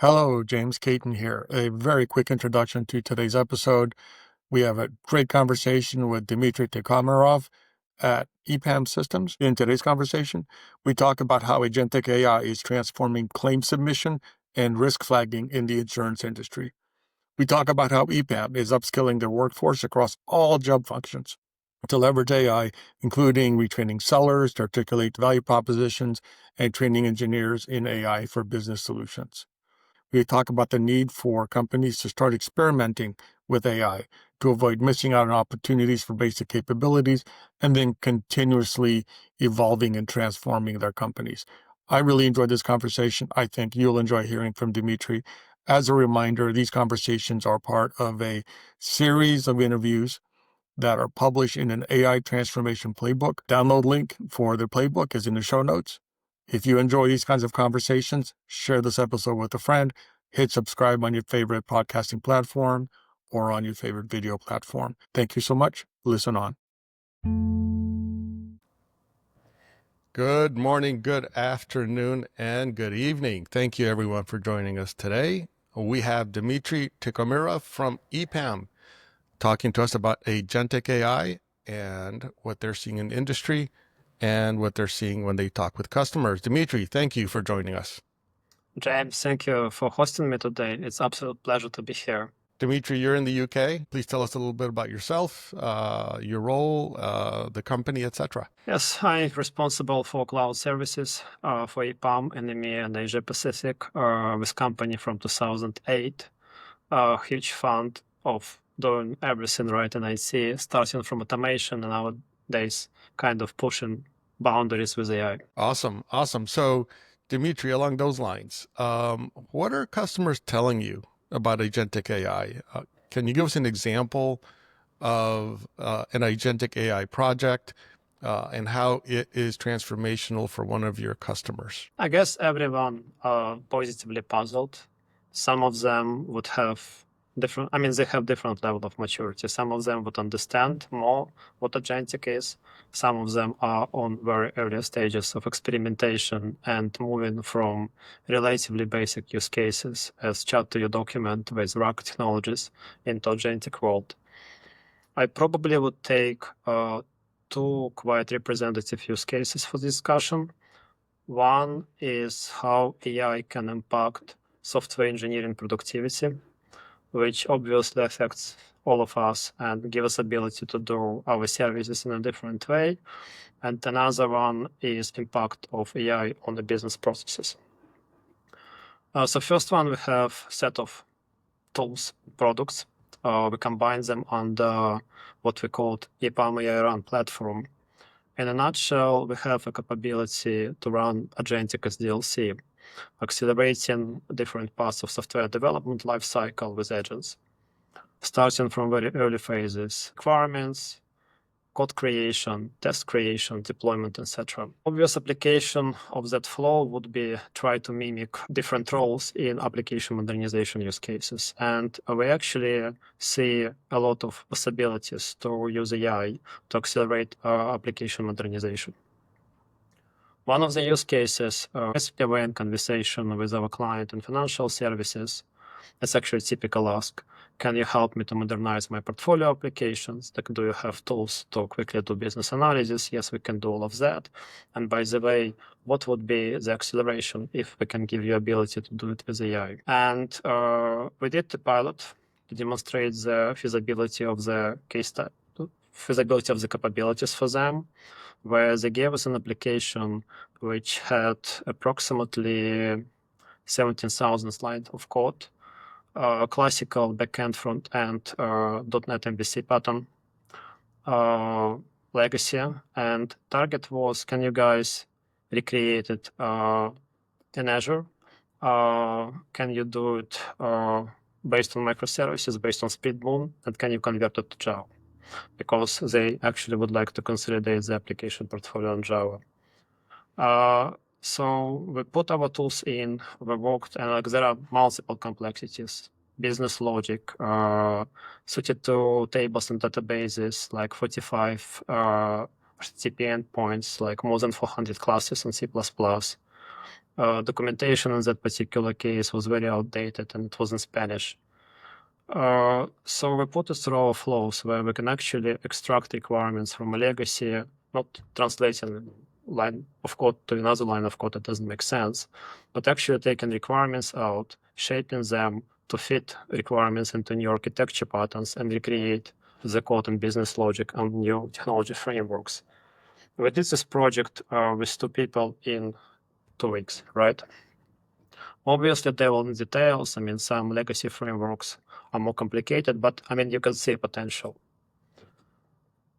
Hello, James Caton here. A very quick introduction to today's episode. We have a great conversation with Dmitry Tikhomirov at EPAM Systems. In today's conversation, we talk about how Agentic AI is transforming claim submission and risk flagging in the insurance industry. We talk about how EPAM is upskilling their workforce across all job functions to leverage AI, including retraining sellers to articulate value propositions and training engineers in AI for business solutions. We talk about the need for companies to start experimenting with AI to avoid missing out on opportunities for basic capabilities and then continuously evolving and transforming their companies. I really enjoyed this conversation. I think you'll enjoy hearing from Dmitry. As a reminder, these conversations are part of a series of interviews that are published in an AI transformation playbook. Download link for the playbook is in the show notes. If you enjoy these kinds of conversations, share this episode with a friend, hit subscribe on your favorite podcasting platform or on your favorite video platform. Thank you so much. Listen on. Good morning, good afternoon, and good evening. Thank you everyone for joining us today. We have Dmitry Tikhomirov from EPAM talking to us about Agentic AI and what they're seeing in the industry and what they're seeing when they talk with customers. Dmitry, thank you for joining us. James, thank you for hosting me today. It's an absolute pleasure to be here. Dmitry, you're in the UK. Please tell us a little bit about yourself, your role, the company, etc. Yes, I'm responsible for cloud services for EPAM and EMEA and Asia Pacific with company from 2008. A huge fund of doing everything right in IT, starting from automation and nowadays kind of pushing boundaries with AI. Awesome. So, Dmitry, along those lines, what are customers telling you about Agentic AI? Can you give us an example of an Agentic AI project and how it is transformational for one of your customers? I guess everyone positively puzzled. Some of them would have they have different level of maturity. Some of them would understand more what agentic is. Some of them are on very early stages of experimentation and moving from relatively basic use cases as chat to your document with RAG technologies into agentic world. I probably would take two quite representative use cases for discussion. One is how AI can impact software engineering productivity, which obviously affects all of us and give us ability to do our services in a different way. And another one is impact of AI on the business processes. So first one, we have set of tools, products. We combine them under what we call EPAM AI platform. In a nutshell, we have a capability to run agentic SDLC, accelerating different parts of software development lifecycle with agents, starting from very early phases, requirements, code creation, test creation, deployment, etc. Obvious application of that flow would be try to mimic different roles in application modernization use cases. And we actually see a lot of possibilities to use AI to accelerate our application modernization. One of the use cases is in conversation with our client in financial services. It's actually a typical ask. Can you help me to modernize my portfolio applications? Like, do you have tools to quickly do business analysis? Yes, we can do all of that. And by the way, what would be the acceleration if we can give you ability to do it with AI? And we did the pilot to demonstrate the feasibility of the feasibility of the capabilities for them, where they gave us an application which had approximately 17,000 lines of code, classical backend, front-end, .NET MVC pattern, legacy, and target was, can you guys recreate it in Azure? Can you do it based on microservices, based on Speedboom, and can you convert it to Java? Because they actually would like to consolidate the application portfolio on Java. So we put our tools in, we worked, and there are multiple complexities. Business logic, 32 tables and databases, like 45 HTTP endpoints, like more than 400 classes in C++, Documentation in that particular case was very outdated and it was in Spanish. So we put it through our flows where we can actually extract requirements from a legacy, not translating line of code to another line of code that doesn't make sense, but actually taking requirements out, shaping them to fit requirements into new architecture patterns and recreate the code and business logic on new technology frameworks. We did this project with 2 people in 2 weeks, right? Obviously, devil in details. I mean, some legacy frameworks are more complicated, but I mean, you can see potential.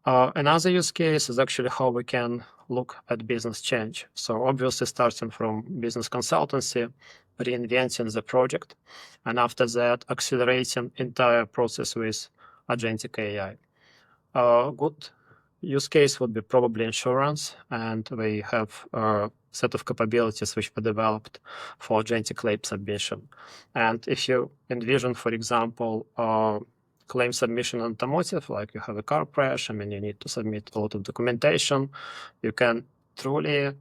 Another use case is actually how we can look at business change. So obviously, starting from business consultancy, reinventing the project, and after that, accelerating entire process with Agentic AI. Good use case would be probably insurance, and we have a set of capabilities which were developed for agentic claim submission. And if you envision, for example, claim submission in automotive, like you have a car crash, I mean, you need to submit a lot of documentation, you can truly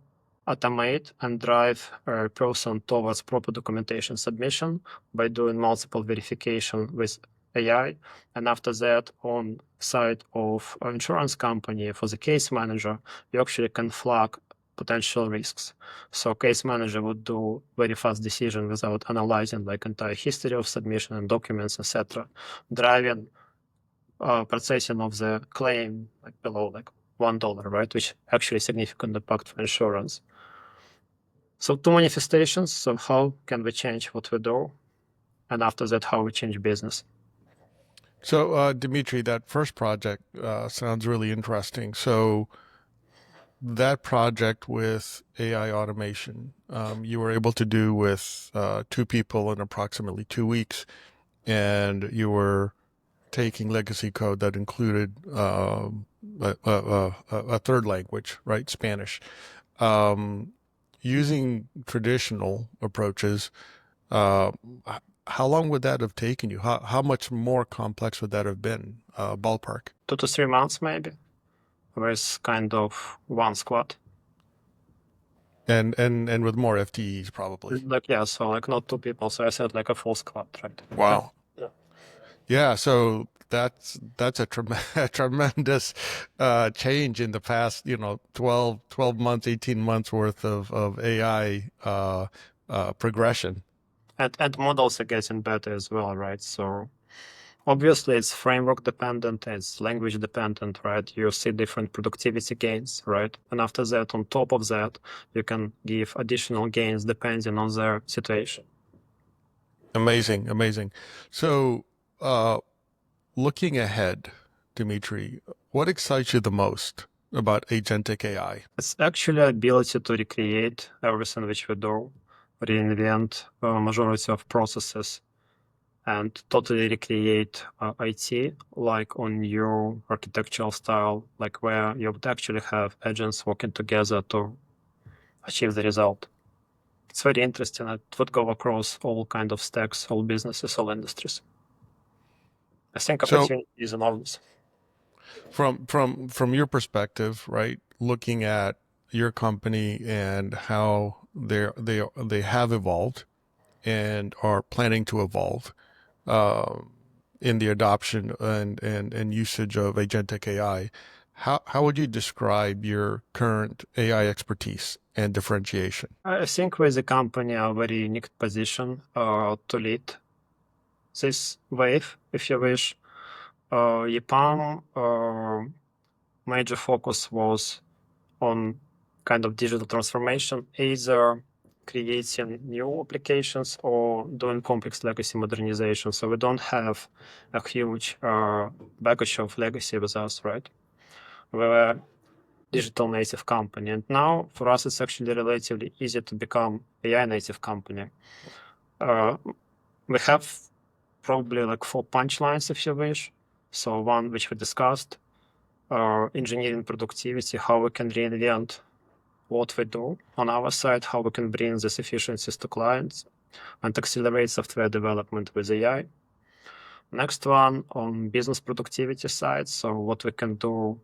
automate and drive a person towards proper documentation submission by doing multiple verification with AI. And after that, on side of an insurance company for the case manager, you actually can flag potential risks. So case manager would do very fast decision without analyzing like entire history of submission and documents, etc., driving processing of the claim like below like $1, right, which actually significant impact for insurance. So 2 manifestations. So how can we change what we do? And after that, how we change business. So, Dmitry, that first project sounds really interesting. So that project with AI automation, you were able to do with 2 people in approximately 2 weeks, and you were taking legacy code that included a third language, right, Spanish. Using traditional approaches, how long would that have taken you? How much more complex would that have been, ballpark? 2 to 3 months, maybe, with kind of one squad. And with more FTEs, probably. Like, yeah, so like not 2 people. So I said like a full squad, right? Wow. Yeah. Yeah, so that's a tremendous change in the past, 12 months, 18 months worth of AI progression. And models are getting better as well, right? So obviously it's framework dependent, it's language dependent, right? You see different productivity gains, right? And after that, on top of that, you can give additional gains depending on their situation. Amazing, amazing. So, looking ahead, Dmitry, what excites you the most about agentic AI? It's actually ability to recreate everything which we do, reinvent a majority of processes, and totally recreate IT like on your architectural style, like where you would actually have agents working together to achieve the result. It's very interesting. It would go across all kind of stacks, all businesses, all industries. I think opportunity is enormous. From your perspective, right, looking at your company and how they have evolved and are planning to evolve in the adoption and usage of agentic AI, how would you describe your current AI expertise and differentiation? I think we as a company are very unique position to lead this wave, if you wish. EPAM major focus was on kind of digital transformation, either creating new applications or doing complex legacy modernization. So we don't have a huge baggage of legacy with us, right? We're a digital native company. And now for us, it's actually relatively easy to become AI native company. We have probably like 4 punchlines, if you wish. So one, which we discussed, engineering productivity, how we can reinvent what we do on our side, how we can bring these efficiencies to clients and accelerate software development with AI. Next one on business productivity side, so what we can do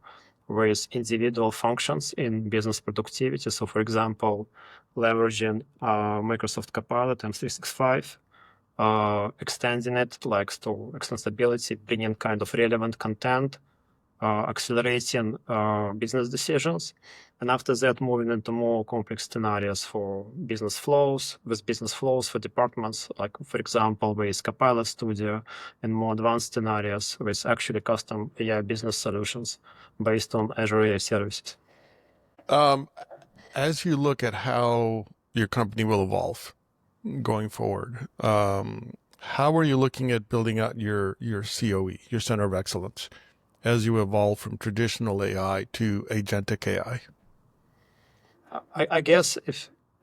with individual functions in business productivity. So, for example, leveraging Microsoft Copilot M365, extending it like to extensibility, bringing kind of relevant content, accelerating business decisions. And after that, moving into more complex scenarios for business flows, for departments, like, for example, with Copilot Studio, and more advanced scenarios with actually custom AI business solutions based on Azure AI services. As you look at how your company will evolve going forward, how are you looking at building out your COE, your Center of Excellence, as you evolve from traditional AI to agentic AI? I guess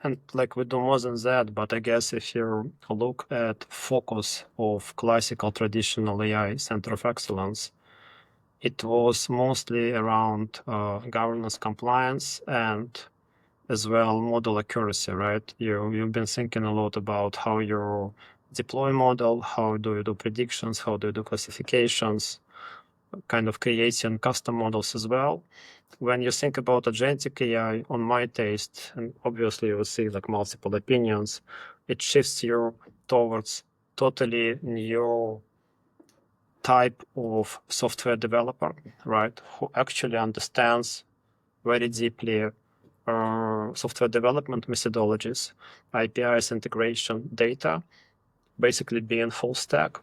and like we do more than that, but I guess if you look at focus of classical traditional AI Center of Excellence, it was mostly around governance compliance and as well model accuracy, right? You've been thinking a lot about how you deploy model, how do you do predictions, how do you do classifications, kind of creating custom models as well. When you think about agentic AI, on my taste, and obviously you will see like multiple opinions, it shifts you towards totally new type of software developer, right? Who actually understands very deeply software development methodologies, APIs, integration, data, basically being full stack,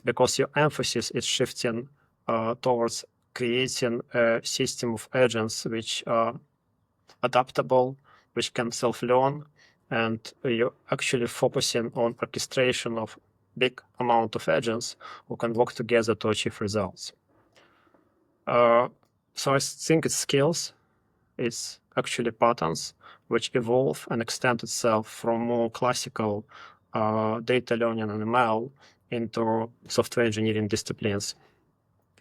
because your emphasis is shifting towards creating a system of agents which are adaptable, which can self-learn, and you're actually focusing on orchestration of big amount of agents who can work together to achieve results. So I think it's skills, it's actually patterns which evolve and extend itself from more classical data learning and ML into software engineering disciplines.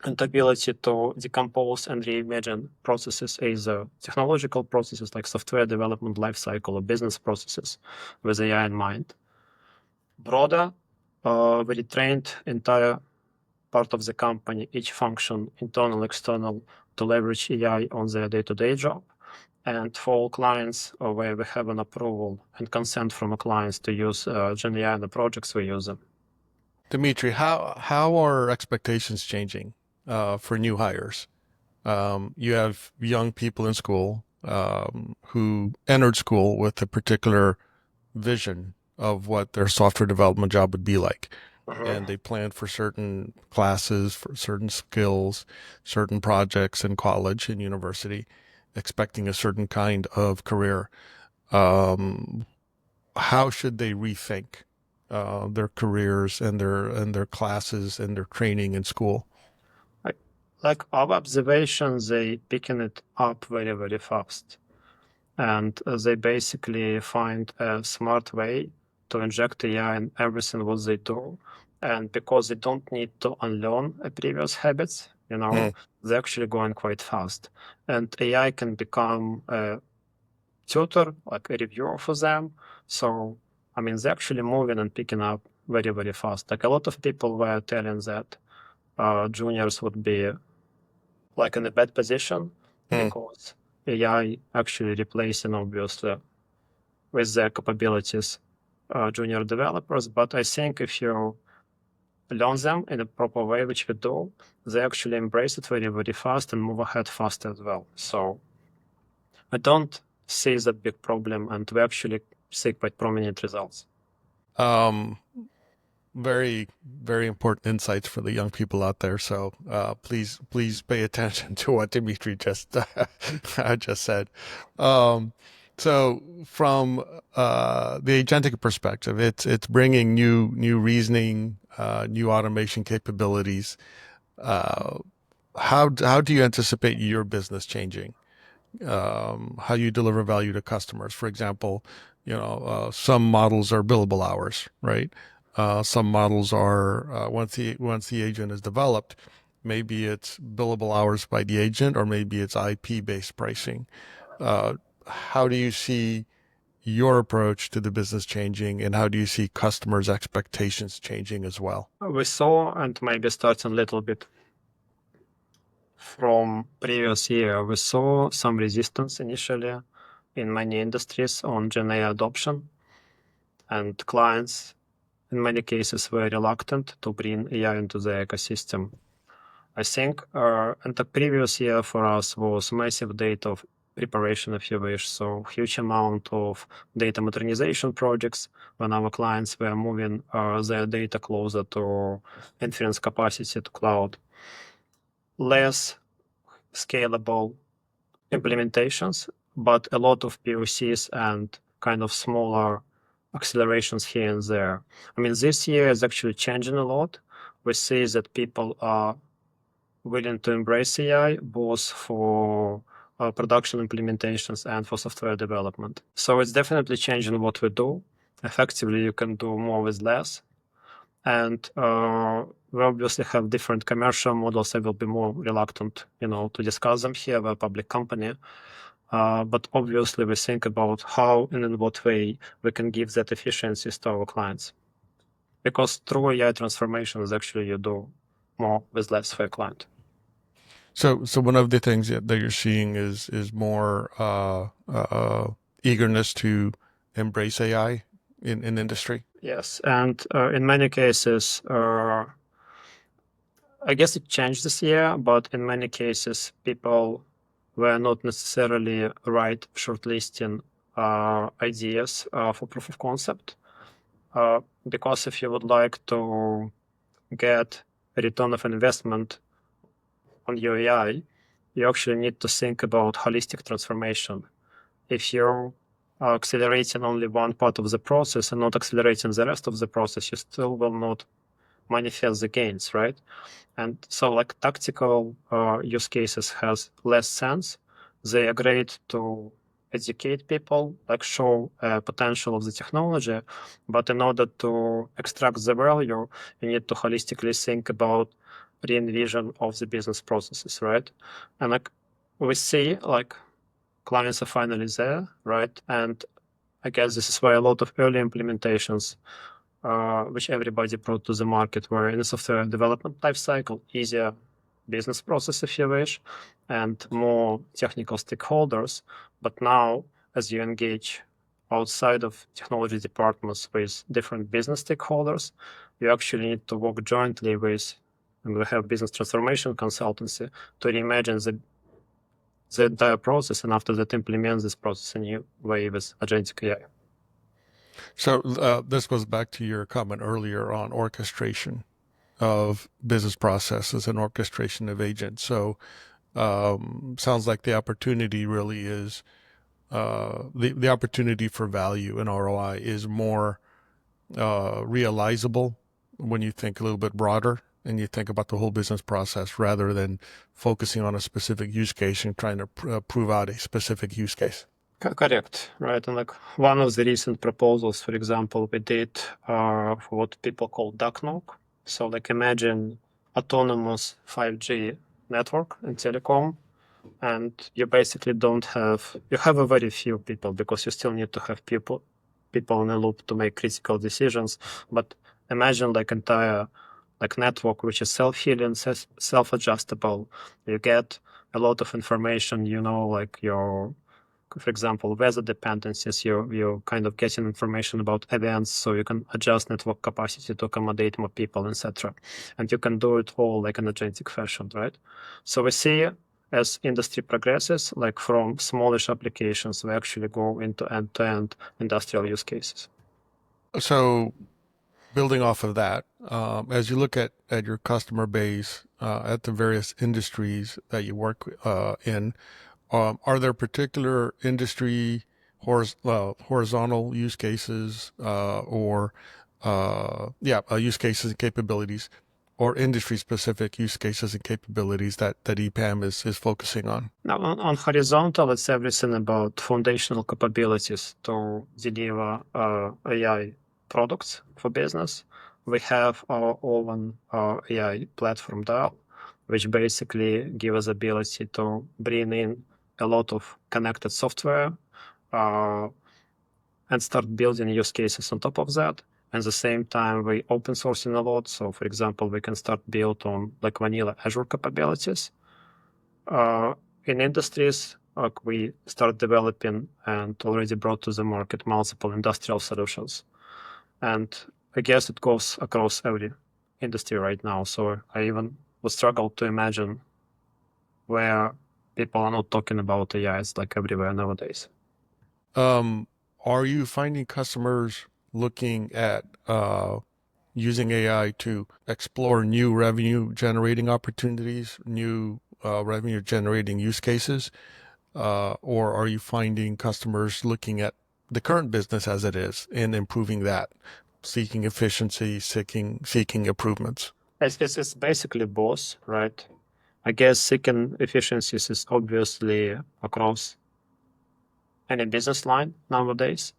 And ability to decompose and reimagine processes, either technological processes like software development lifecycle or business processes with AI in mind. Broader, we retrained entire part of the company, each function, internal, external, to leverage AI on their day-to-day job. And for all clients where we have an approval and consent from a clients to use Gen AI in the projects, we use them. Dmitry, how are expectations changing for new hires? You have young people in school who entered school with a particular vision of what their software development job would be like. And they planned for certain classes, for certain skills, certain projects in college and university, expecting a certain kind of career. How should they rethink their careers and their classes and their training in school? Like our observations, they picking it up very, very fast. And they basically find a smart way to inject AI in everything what they do. And because they don't need to unlearn previous habits, they're actually going quite fast. And AI can become a tutor, like a reviewer for them. So, I mean, they're actually moving and picking up very, very fast. Like a lot of people were telling that juniors would be like in a bad position because AI actually replacing, obviously, with their capabilities, junior developers. But I think if you learn them in a proper way, which we do, they actually embrace it very, very fast and move ahead faster as well. So I don't see that big problem, and we actually see quite prominent results. Very, very important insights for the young people out there. So please pay attention to what Dmitry just just said. So from the agentic perspective, it's bringing new reasoning, new automation capabilities. How do you anticipate your business changing? How you deliver value to customers? For example, some models are billable hours, right? Some models are once the agent is developed, maybe it's billable hours by the agent, or maybe it's IP based pricing. How do you see your approach to the business changing, and how do you see customers' expectations changing as well? We saw, and maybe starting a little bit from previous year, we saw some resistance initially in many industries on Gen AI adoption, and clients in many cases were reluctant to bring AI into the ecosystem. I think, and the previous year for us was massive data of preparation, if you wish, so huge amount of data modernization projects when our clients were moving their data closer to inference capacity to cloud. Less scalable implementations, but a lot of POCs and kind of smaller accelerations here and there. I mean, this year is actually changing a lot. We see that people are willing to embrace AI, both for production implementations and for software development. So it's definitely changing what we do. Effectively, you can do more with less. And we obviously have different commercial models. I will be more reluctant, to discuss them here. We're a public company. But obviously, we think about how and in what way we can give that efficiencies to our clients. Because through AI transformation is actually you do more with less for a client. So one of the things that you're seeing is more eagerness to embrace AI in industry. Yes, and in many cases, I guess it changed this year, but in many cases, people were not necessarily right shortlisting ideas for proof of concept. Because if you would like to get a return of investment on your AI, you actually need to think about holistic transformation. If you're accelerating only one part of the process and not accelerating the rest of the process, you still will not manifest the gains, right? And so like tactical use cases has less sense. They are great to educate people, like show potential of the technology, but in order to extract the value, you need to holistically think about re-envision of the business processes, right? And like we see, like clients are finally there, right? And I guess this is why a lot of early implementations which everybody brought to the market were in the software development lifecycle, easier business process, if you wish, and more technical stakeholders. But now, as you engage outside of technology departments with different business stakeholders, you actually need to work jointly with, and we have business transformation consultancy to reimagine the entire process, and after that implement this process in a new way with Agentic AI. So this goes back to your comment earlier on orchestration of business processes and orchestration of agents. So sounds like the opportunity really is the opportunity for value and ROI is more realizable when you think a little bit broader and you think about the whole business process rather than focusing on a specific use case and trying to prove out a specific use case. Correct, right? And like one of the recent proposals, for example, we did for what people call duck knock. So like imagine autonomous 5G network in telecom, and you basically you have a very few people because you still need to have people in a loop to make critical decisions. But imagine like entire like network which is self-healing, self-adjustable. You get a lot of information, like your, for example, weather dependencies, you're kind of getting information about events, so you can adjust network capacity to accommodate more people, etc. And you can do it all like in an agentic fashion, right? So we see as industry progresses, like from smallish applications, we actually go into end-to-end industrial use cases. So building off of that, as you look at your customer base, at the various industries that you work in, are there particular industry horizontal use cases or use cases and capabilities or industry-specific use cases and capabilities that EPAM is focusing on? Now, on horizontal, it's everything about foundational capabilities to deliver AI products for business. We have our own AI platform DAO, which basically gives us ability to bring in a lot of connected software and start building use cases on top of that. At the same time, we open sourcing a lot. So, for example, we can start build on like vanilla Azure capabilities. In industries, we start developing and already brought to the market multiple industrial solutions. And I guess it goes across every industry right now. So I even would struggle to imagine where people are not talking about AI. It's like everywhere nowadays. Are you finding customers looking at using AI to explore new revenue generating opportunities, new revenue generating use cases? Or are you finding customers looking at the current business as it is and improving that, seeking efficiency, seeking improvements? It's basically both, right? I guess seeking efficiencies is obviously across any business line nowadays,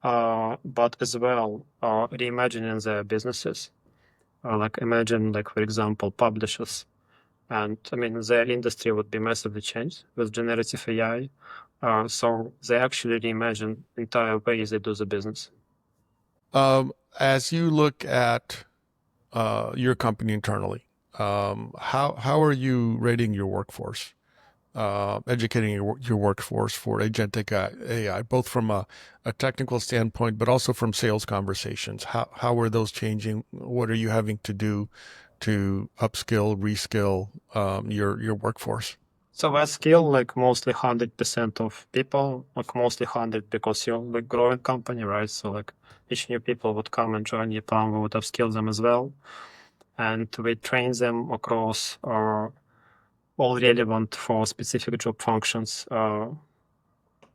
but as well reimagining their businesses. Like imagine, like for example, publishers, and I mean their industry would be massively changed with generative AI. So they actually reimagine entire ways they do the business. As you look at your company internally, how are you rating your workforce? Educating your workforce for agentic AI, both from a technical standpoint, but also from sales conversations. How are those changing? What are you having to do to upskill, reskill your workforce? So I skill like mostly 100% of people, like mostly 100 because you're like growing company, right? So like each new people would come and join EPAM, we would upskill them as well. And we train them across all relevant for specific job functions.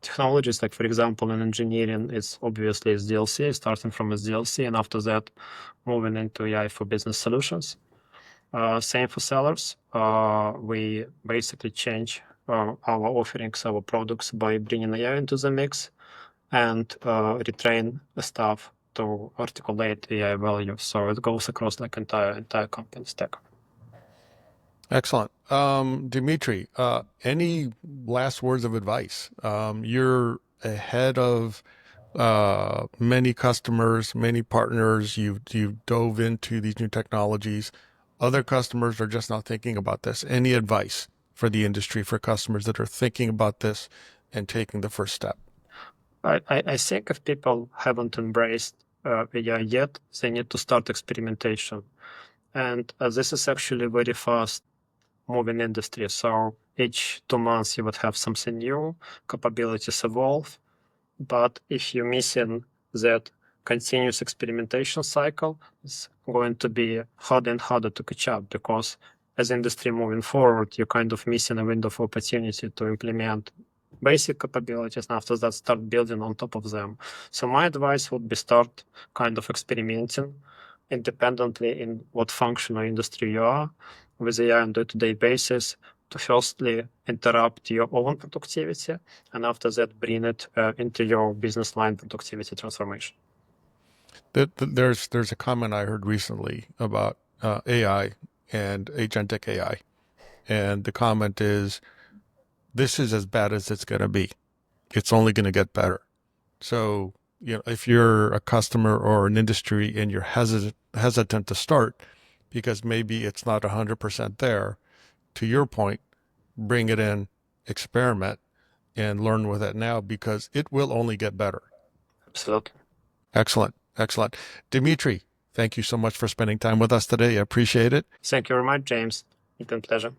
Technologies, like for example, in engineering, it's obviously SDLC, starting from SDLC, and after that, moving into AI for business solutions. Same for sellers. We basically change our offerings, our products by bringing AI into the mix and retrain the staff to articulate AI value. So it goes across like entire company stack. Excellent. Dmitry, any last words of advice? You're ahead of many customers, many partners. You've dove into these new technologies. Other customers are just not thinking about this. Any advice for the industry, for customers that are thinking about this and taking the first step? I think if people haven't embraced AI yet, they need to start experimentation. And this is actually very fast moving industry. So each 2 months you would have something new, capabilities evolve. But if you're missing that continuous experimentation cycle, it's going to be harder and harder to catch up because as industry moving forward, you're kind of missing a window of opportunity to implement basic capabilities and after that start building on top of them. So my advice would be start kind of experimenting independently in what function or industry you are with AI on day-to-day basis to firstly interrupt your own productivity and after that bring it into your business line productivity transformation. There's a comment I heard recently about AI and agentic AI. And the comment is, this is as bad as it's going to be. It's only going to get better. So, if you're a customer or an industry and you're hesitant to start because maybe it's not 100% there, to your point, bring it in, experiment, and learn with it now because it will only get better. Absolutely. Excellent. Excellent. Dmitry, thank you so much for spending time with us today. I appreciate it. Thank you very much, James. It's been a pleasure.